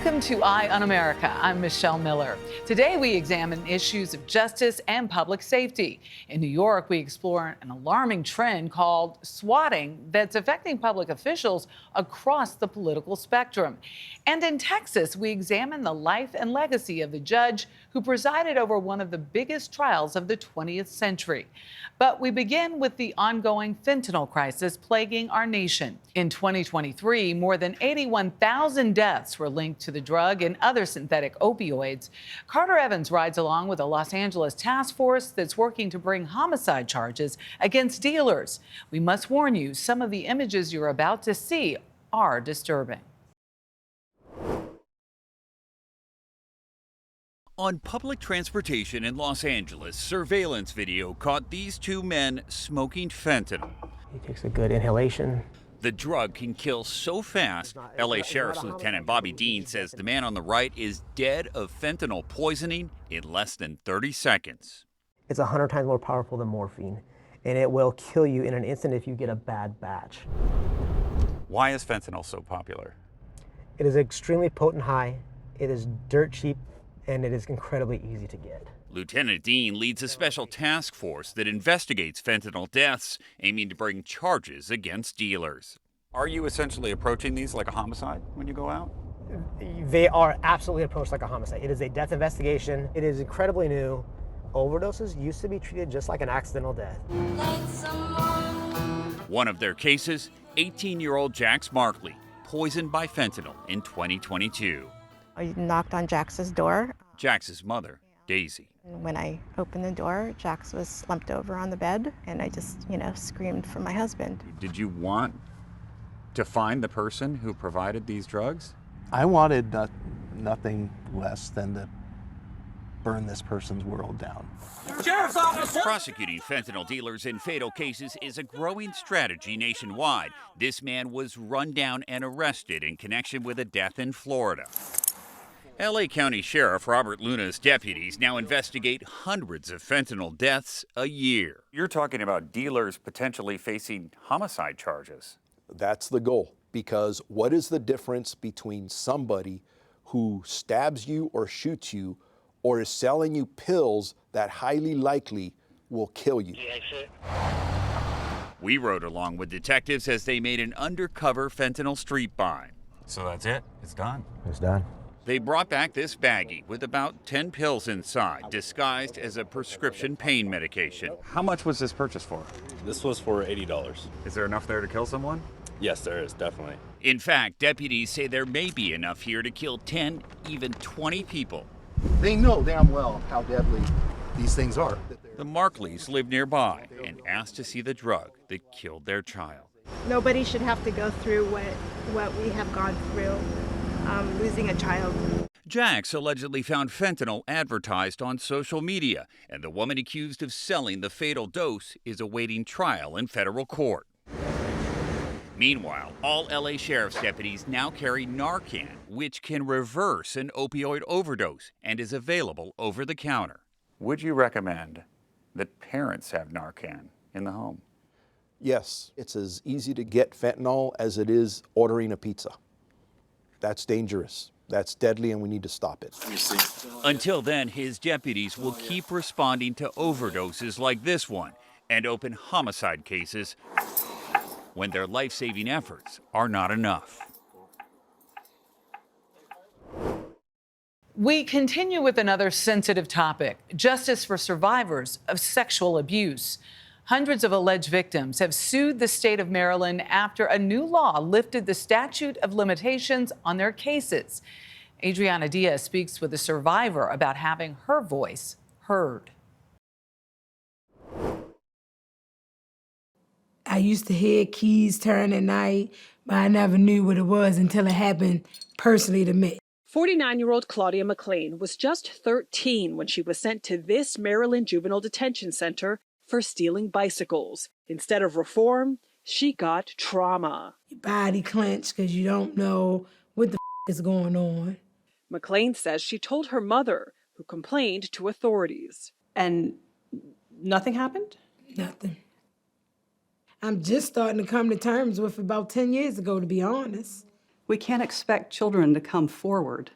Welcome to Eye on America. I'm Michelle Miller. Today we examine issues of justice and public safety. In New York, we explore an alarming trend called swatting that's affecting public officials across the political spectrum. And in Texas, we examine the life and legacy of the judge who presided over one of the biggest trials of the 20th century. But we begin with the ongoing fentanyl crisis plaguing our nation. In 2023, more than 81,000 deaths were linked to the drug and other synthetic opioids. Carter Evans rides along with a Los Angeles task force that's working to bring homicide charges against dealers. We must warn you, some of the images you're about to see are disturbing. On public transportation in Los Angeles, surveillance video caught these two men smoking fentanyl. He takes a good inhalation. The drug can kill so fast, LA Sheriff's Lieutenant Bobby Dean says the man on the right is dead of fentanyl poisoning in less than 30 seconds. It's 100 times more powerful than morphine, and it will kill you in an instant if you get a bad batch. Why is fentanyl so popular? It is extremely potent high, it is dirt cheap, and it is incredibly easy to get. Lieutenant Dean leads a special task force that investigates fentanyl deaths, aiming to bring charges against dealers. Are you essentially approaching these like a homicide when you go out? They are absolutely approached like a homicide. It is a death investigation. It is incredibly new. Overdoses used to be treated just like an accidental death. One of their cases, 18-year-old Jax Markley, poisoned by fentanyl in 2022. I knocked on Jax's door. Jax's mother, Daisy. When I opened the door, Jax was slumped over on the bed, and I just, screamed for my husband. Did you want to find the person who provided these drugs? I wanted nothing less than to burn this person's world down. Sheriff's Office! Prosecuting fentanyl dealers in fatal cases is a growing strategy nationwide. This man was run down and arrested in connection with a death in Florida. LA County Sheriff Robert Luna's deputies now investigate hundreds of fentanyl deaths a year. You're talking about dealers potentially facing homicide charges. That's the goal, because what is the difference between somebody who stabs you or shoots you or is selling you pills that highly likely will kill you? We rode along with detectives as they made an undercover fentanyl street buy. So that's it? It's done? It's done. They brought back this baggie with about 10 pills inside, disguised as a prescription pain medication. How much was this purchased for? This was for $80. Is there enough there to kill someone? Yes, there is, definitely. In fact, deputies say there may be enough here to kill 10, even 20 people. They know damn well how deadly these things are. The Markleys live nearby and asked to see the drug that killed their child. Nobody should have to go through what we have gone through, losing a child. Jax allegedly found fentanyl advertised on social media, and the woman accused of selling the fatal dose is awaiting trial in federal court. Meanwhile, all LA Sheriff's deputies now carry Narcan, which can reverse an opioid overdose and is available over the counter. Would you recommend that parents have Narcan in the home? Yes, it's as easy to get fentanyl as it is ordering a pizza. That's dangerous. That's deadly, and we need to stop it. Until then, his deputies will keep responding to overdoses like this one and open homicide cases when their life-saving efforts are not enough. We continue with another sensitive topic: justice for survivors of sexual abuse. Hundreds of alleged victims have sued the state of Maryland after a new law lifted the statute of limitations on their cases. Adriana Diaz speaks with a survivor about having her voice heard. I used to hear keys turn at night, but I never knew what it was until it happened personally to me. 49-year-old Claudia McLean was just 13 when she was sent to this Maryland juvenile detention center for stealing bicycles. Instead of reform, she got trauma. Your body clenched because you don't know what the is going on. McLean says she told her mother, who complained to authorities. And nothing happened? Nothing. I'm just starting to come to terms with about 10 years ago, to be honest. We can't expect children to come forward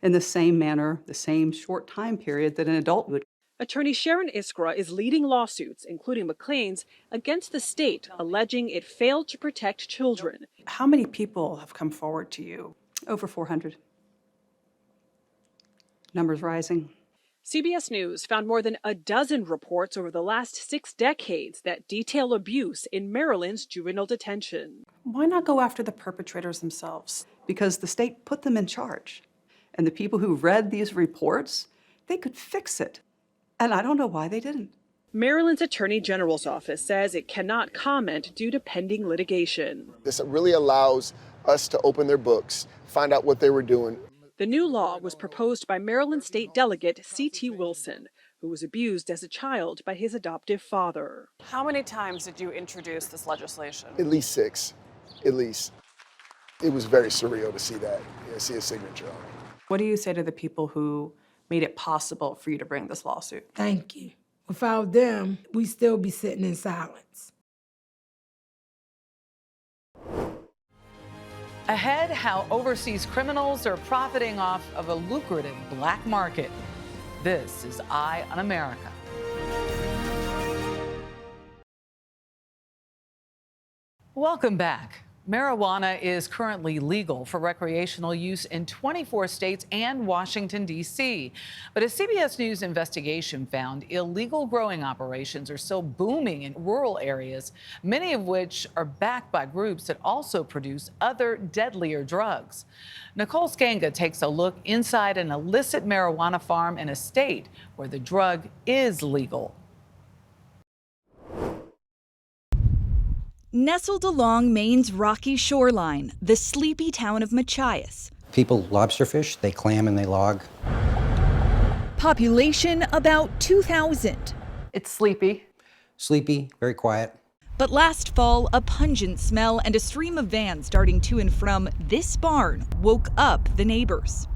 in the same manner, the same short time period that an adult would. Attorney Sharon Iskra is leading lawsuits, including McLean's, against the state, alleging it failed to protect children. How many people have come forward to you? Over 400. Numbers rising. CBS News found more than a dozen reports over the last 6 decades that detail abuse in Maryland's juvenile detention. Why not go after the perpetrators themselves? Because the state put them in charge. And the people who read these reports, they could fix it. And I don't know why they didn't. Maryland's Attorney General's office says it cannot comment due to pending litigation. This really allows us to open their books, find out what they were doing. The new law was proposed by Maryland State Delegate C.T. Wilson, who was abused as a child by his adoptive father. How many times did you introduce this legislation? At least 6, at least. It was very surreal to see that, see a signature on it. What do you say to the people who made it possible for you to bring this lawsuit? Thank you. Without them, we still be sitting in silence. Ahead, how overseas criminals are profiting off of a lucrative black market. This is Eye on America. Welcome back. Marijuana is currently legal for recreational use in 24 states and Washington, D.C. But a CBS News investigation found illegal growing operations are still booming in rural areas, many of which are backed by groups that also produce other deadlier drugs. Nicole Skanga takes a look inside an illicit marijuana farm in a state where the drug is legal. Nestled along Maine's rocky shoreline, the sleepy town of Machias. People lobster fish, they clam and they log. Population about 2,000. It's sleepy. Sleepy, very quiet. But last fall, a pungent smell and a stream of vans darting to and from this barn woke up the neighbors,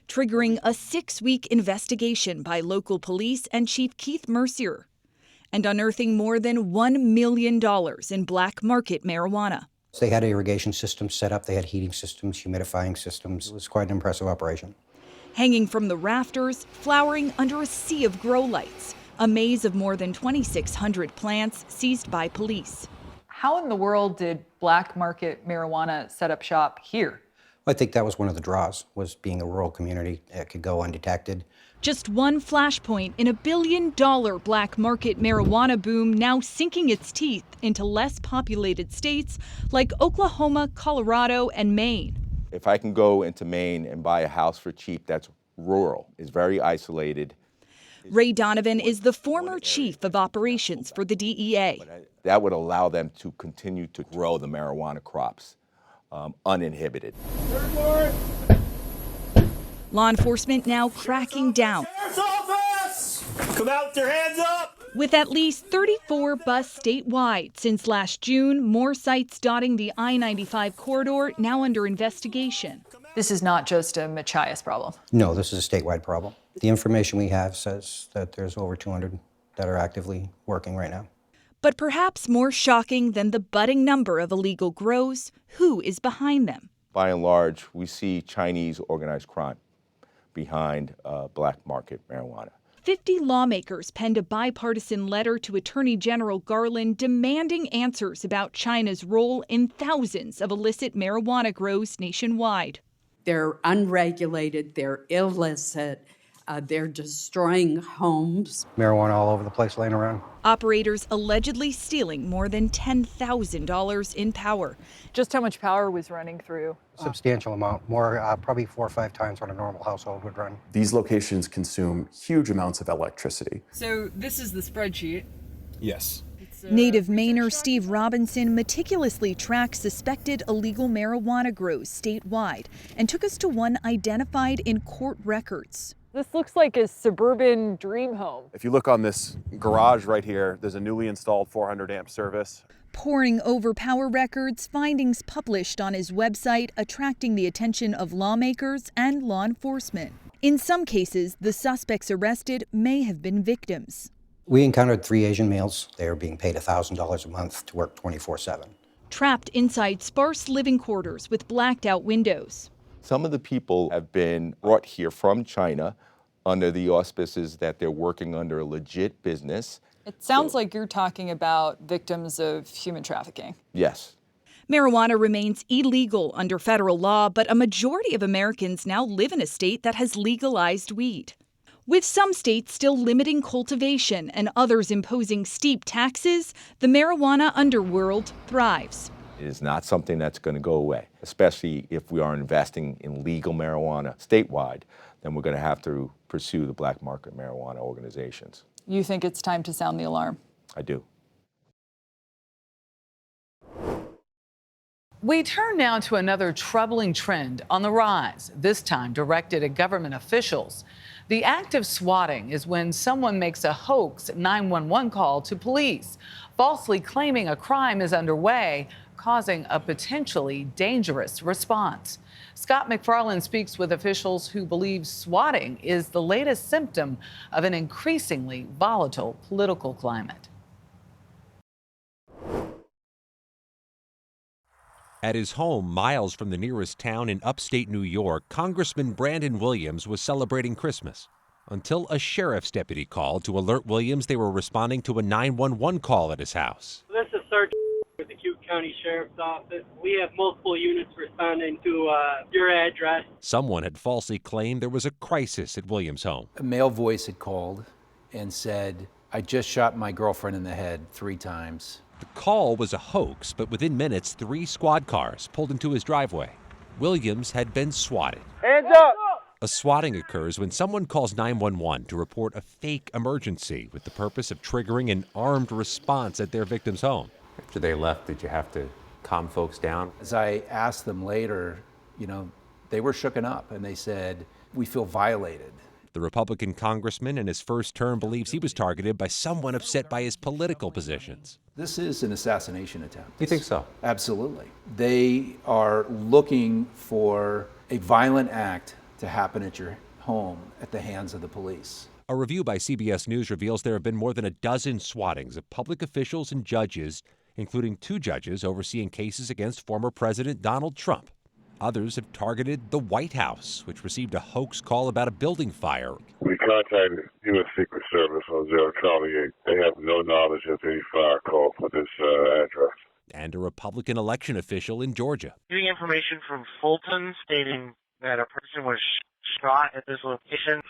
triggering a 6-week investigation by local police and Chief Keith Mercier, and unearthing more than $1 million in black market marijuana. They had irrigation systems set up, they had heating systems, humidifying systems. It was quite an impressive operation. Hanging from the rafters, flowering under a sea of grow lights, a maze of more than 2,600 plants seized by police. How in the world did black market marijuana set up shop here? I think that was one of the draws, was being a rural community that could go undetected. Just one flashpoint in $1 billion black market marijuana boom now sinking its teeth into less populated states like Oklahoma, Colorado, and Maine. If I can go into Maine and buy a house for cheap that's rural, is very isolated. Ray Donovan is the former chief of operations for the DEA. That would allow them to continue to grow the marijuana crops uninhibited. Law enforcement now cracking down. Sheriff's office! Come out with your hands up! With at least 34 busts statewide since last June, more sites dotting the I-95 corridor now under investigation. This is not just a Machias problem. No, this is a statewide problem. The information we have says that there's over 200 that are actively working right now. But perhaps more shocking than the budding number of illegal grows, who is behind them? By and large, we see Chinese organized crime behind black market marijuana. 50 lawmakers penned a bipartisan letter to Attorney General Garland demanding answers about China's role in thousands of illicit marijuana grows nationwide. They're unregulated, they're illicit, they're destroying homes. Marijuana all over the place laying around. Operators allegedly stealing more than $10,000 in power. Just how much power was running through? Substantial amount, more probably 4 or 5 times what a normal household would run. These locations consume huge amounts of electricity. So this is the spreadsheet. Yes. Native Mainer Steve Robinson meticulously tracked suspected illegal marijuana grows statewide and took us to one identified in court records. This looks like a suburban dream home. If you look on this garage right here, there's a newly installed 400 amp service. Poring over power records, findings published on his website attracting the attention of lawmakers and law enforcement. In some cases, the suspects arrested may have been victims. We encountered 3 Asian males. They were being paid $1,000 a month to work 24/7. Trapped inside sparse living quarters with blacked out windows. Some of the people have been brought here from China under the auspices that they're working under a legit business. It sounds like you're talking about victims of human trafficking. Yes. Marijuana remains illegal under federal law, but a majority of Americans now live in a state that has legalized weed. With some states still limiting cultivation and others imposing steep taxes, the marijuana underworld thrives. It is not something that's going to go away, especially if we are investing in legal marijuana statewide, then we're going to have to pursue the black market marijuana organizations. You think it's time to sound the alarm? I do. We turn now to another troubling trend on the rise, this time directed at government officials. The act of swatting is when someone makes a hoax 911 call to police, falsely claiming a crime is underway, causing a potentially dangerous response. Scott McFarland speaks with officials who believe swatting is the latest symptom of an increasingly volatile political climate. At his home, miles from the nearest town in upstate New York, Congressman Brandon Williams was celebrating Christmas until a sheriff's deputy called to alert Williams they were responding to a 911 call at his house. This is Sergeant with the Cube County Sheriff's Office. We have multiple units responding to your address. Someone had falsely claimed there was a crisis at Williams' home. A male voice had called and said, "I just shot my girlfriend in the head 3 times. The call was a hoax, but within minutes, 3 squad cars pulled into his driveway. Williams had been swatted. Hands up! A swatting occurs when someone calls 911 to report a fake emergency with the purpose of triggering an armed response at their victim's home. After they left, did you have to calm folks down? As I asked them later, they were shooken up and they said, "We feel violated." The Republican congressman in his first term believes he was targeted by someone upset by his political positions. This is an assassination attempt. You think so? Absolutely. They are looking for a violent act to happen at your home at the hands of the police. A review by CBS News reveals there have been more than a dozen swattings of public officials and judges, including 2 judges overseeing cases against former President Donald Trump. Others have targeted the White House, which received a hoax call about a building fire. We contacted U.S. Secret Service on 0 Charlie 8. They have no knowledge of any fire call for this address. And a Republican election official in Georgia. Getting information from Fulton stating that a person was shot at this location.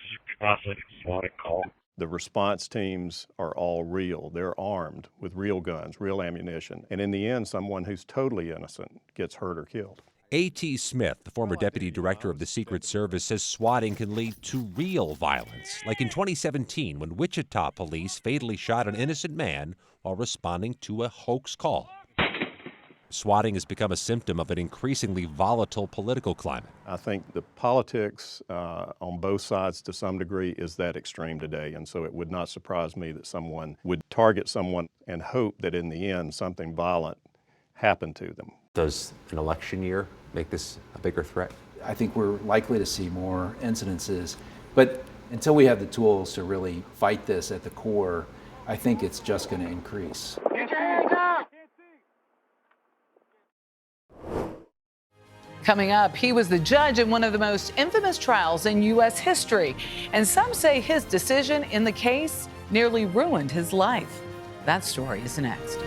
The response teams are all real. They're armed with real guns, real ammunition. And in the end, someone who's totally innocent gets hurt or killed. A.T. Smith, the former deputy director of the Secret Service, says swatting can lead to real violence, like in 2017 when Wichita police fatally shot an innocent man while responding to a hoax call. Swatting has become a symptom of an increasingly volatile political climate. I think the politics on both sides to some degree is that extreme today, and so it would not surprise me that someone would target someone and hope that in the end something violent happened to them. Does an election year make this a bigger threat? I think we're likely to see more incidences, but until we have the tools to really fight this at the core, I think it's just going to increase. Coming up, he was the judge in one of the most infamous trials in U.S. history, and some say his decision in the case nearly ruined his life. That story is next.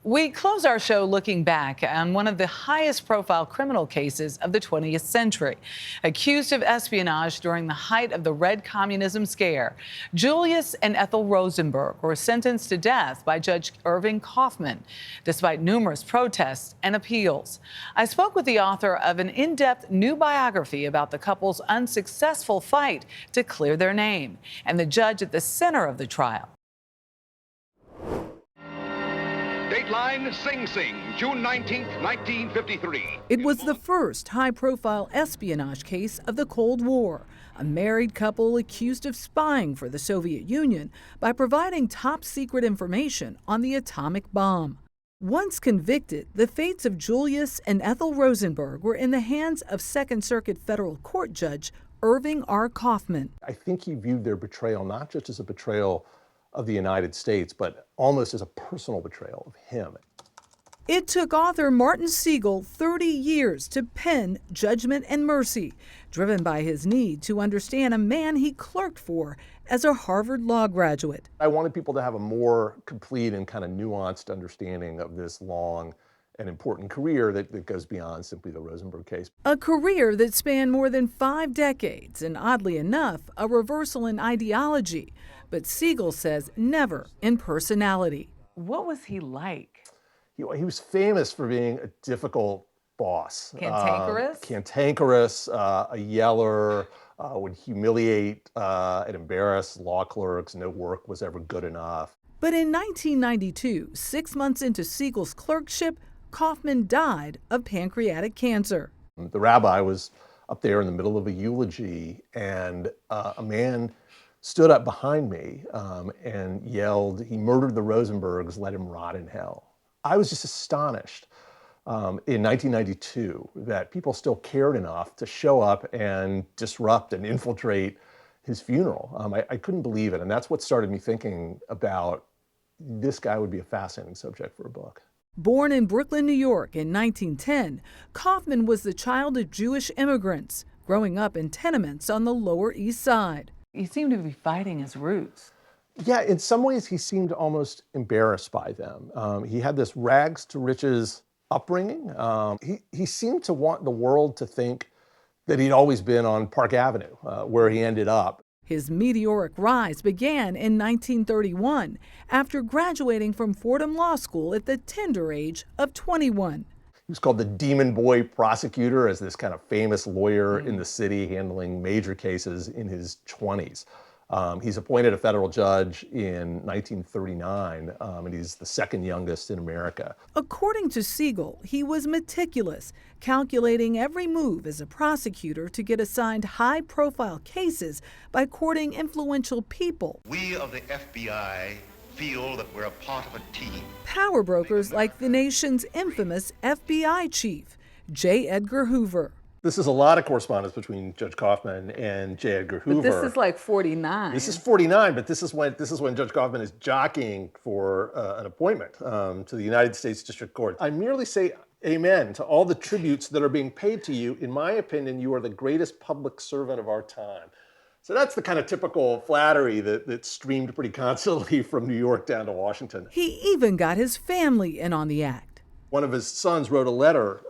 We close our show looking back on one of the highest profile criminal cases of the 20th century. Accused of espionage during the height of the Red Communism scare, Julius and Ethel Rosenberg were sentenced to death by Judge Irving Kaufman, despite numerous protests and appeals. I spoke with the author of an in-depth new biography about the couple's unsuccessful fight to clear their name, and the judge at the center of the trial. Dateline Sing Sing, June 19, 1953. It was the first high-profile espionage case of the Cold War. A married couple accused of spying for the Soviet Union by providing top-secret information on the atomic bomb. Once convicted, the fates of Julius and Ethel Rosenberg were in the hands of Second Circuit federal court judge Irving R. Kaufman. I think he viewed their betrayal not just as a betrayal of the United States, but almost as a personal betrayal of him. It took author Martin Siegel 30 years to pen Judgment and Mercy, driven by his need to understand a man he clerked for as a Harvard Law graduate. I wanted people to have a more complete and kind of nuanced understanding of this long and important career that goes beyond simply the Rosenberg case. A career that spanned more than 5 decades and, oddly enough, a reversal in ideology, but Siegel says never in personality. What was he like? He was famous for being a difficult boss. Cantankerous? Cantankerous, a yeller, would humiliate and embarrass law clerks. No work was ever good enough. But in 1992, 6 months into Siegel's clerkship, Kaufman died of pancreatic cancer. The rabbi was up there in the middle of a eulogy, and a man stood up behind me and yelled, "He murdered the Rosenbergs, let him rot in hell." I was just astonished in 1992 that people still cared enough to show up and disrupt and infiltrate his funeral. I couldn't believe it, and that's what started me thinking about this guy would be a fascinating subject for a book. Born in Brooklyn, New York in 1910, Kaufman was the child of Jewish immigrants, growing up in tenements on the Lower East Side. He seemed to be fighting his roots. Yeah, in some ways he seemed almost embarrassed by them. He had this rags to riches upbringing. He seemed to want the world to think that he'd always been on Park Avenue, where he ended up. His meteoric rise began in 1931 after graduating from Fordham Law School at the tender age of 21. He was called the Demon Boy prosecutor, as this kind of famous lawyer in the city handling major cases in his 20s. He's appointed a federal judge in 1939, and he's the second youngest in America. According to Siegel, he was meticulous, calculating every move as a prosecutor to get assigned high-profile cases by courting influential people. We of the FBI feel that we're a part of a team. Power brokers like the nation's infamous FBI chief, J. Edgar Hoover. This is a lot of correspondence between Judge Kaufman and J. Edgar Hoover. But this is like 49. This is 49, but this is when Judge Kaufman is jockeying for an appointment to the United States District Court. I merely say amen to all the tributes that are being paid to you. In my opinion, you are the greatest public servant of our time. So that's the kind of typical flattery that streamed pretty constantly from New York down to Washington. He even got his family in on the act. One of his sons wrote a letter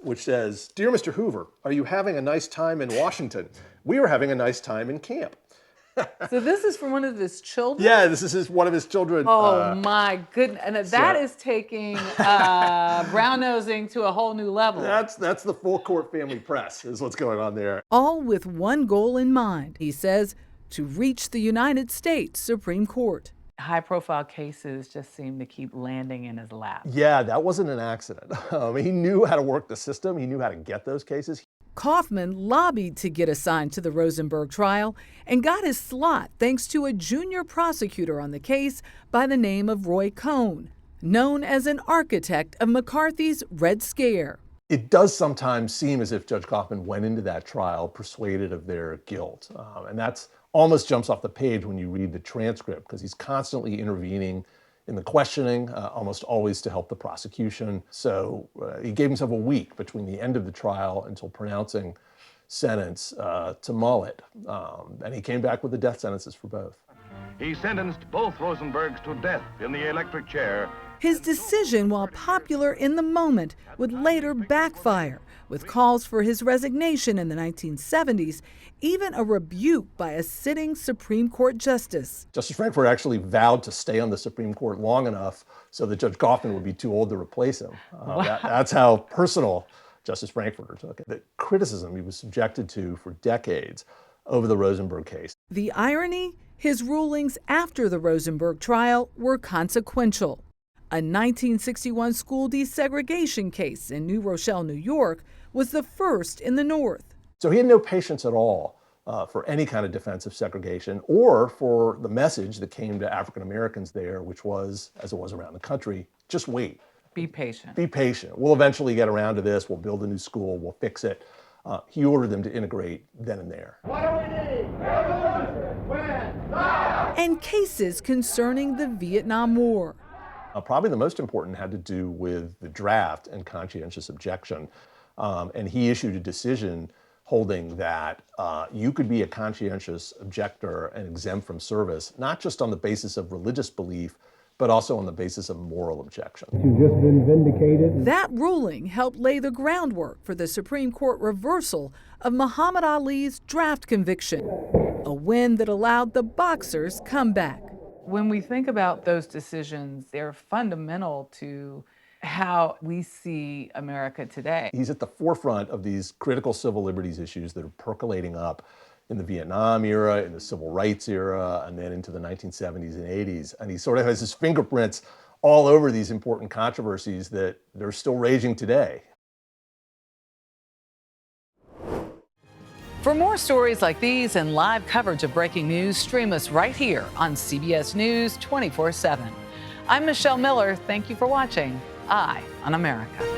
which says, "Dear Mr. Hoover, are you having a nice time in Washington? We are having a nice time in camp." So this is from one of his children? Yeah, this is one of his children. Oh my goodness. And that is taking brown-nosing to a whole new level. That's the full court family press is what's going on there. All with one goal in mind, he says, to reach the United States Supreme Court. High-profile cases just seem to keep landing in his lap. Yeah, that wasn't an accident. He knew how to work the system. He knew how to get those cases. Kaufman lobbied to get assigned to the Rosenberg trial and got his slot thanks to a junior prosecutor on the case by the name of Roy Cohn, known as an architect of McCarthy's Red Scare. It does sometimes seem as if Judge Kaufman went into that trial persuaded of their guilt. And that's almost jumps off the page when you read the transcript, because he's constantly intervening in the questioning, almost always to help the prosecution. So he gave himself a week between the end of the trial until pronouncing sentence to mull it. And he came back with the death sentences for both. He sentenced both Rosenbergs to death in the electric chair. His decision, while popular in the moment, would later backfire, with calls for his resignation in the 1970s, even a rebuke by a sitting Supreme Court justice. Justice Frankfurt actually vowed to stay on the Supreme Court long enough so that Judge Kaufman would be too old to replace him. That's how personal Justice Frankfurter took it. The criticism he was subjected to for decades over the Rosenberg case. The irony? His rulings after the Rosenberg trial were consequential. A 1961 school desegregation case in New Rochelle, New York, was the first in the North. So he had no patience at all for any kind of defense of segregation or for the message that came to African Americans there, which was, as it was around the country, just wait. Be patient. Be patient. We'll eventually get around to this. We'll build a new school. We'll fix it. He ordered them to integrate then and there. What do we need? Revolution! When? Now! And cases concerning the Vietnam War. Probably the most important had to do with the draft and conscientious objection. And he issued a decision holding that you could be a conscientious objector and exempt from service, not just on the basis of religious belief, but also on the basis of moral objection. You've just been vindicated. That ruling helped lay the groundwork for the Supreme Court reversal of Muhammad Ali's draft conviction, a win that allowed the boxer's comeback. When we think about those decisions, they're fundamental to how we see America today. He's at the forefront of these critical civil liberties issues that are percolating up in the Vietnam era, in the civil rights era, and then into the 1970s and 80s. And he sort of has his fingerprints all over these important controversies that they're still raging today. For more stories like these and live coverage of breaking news, stream us right here on CBS News 24/7. I'm Michelle Miller. Thank you for watching Eye on America.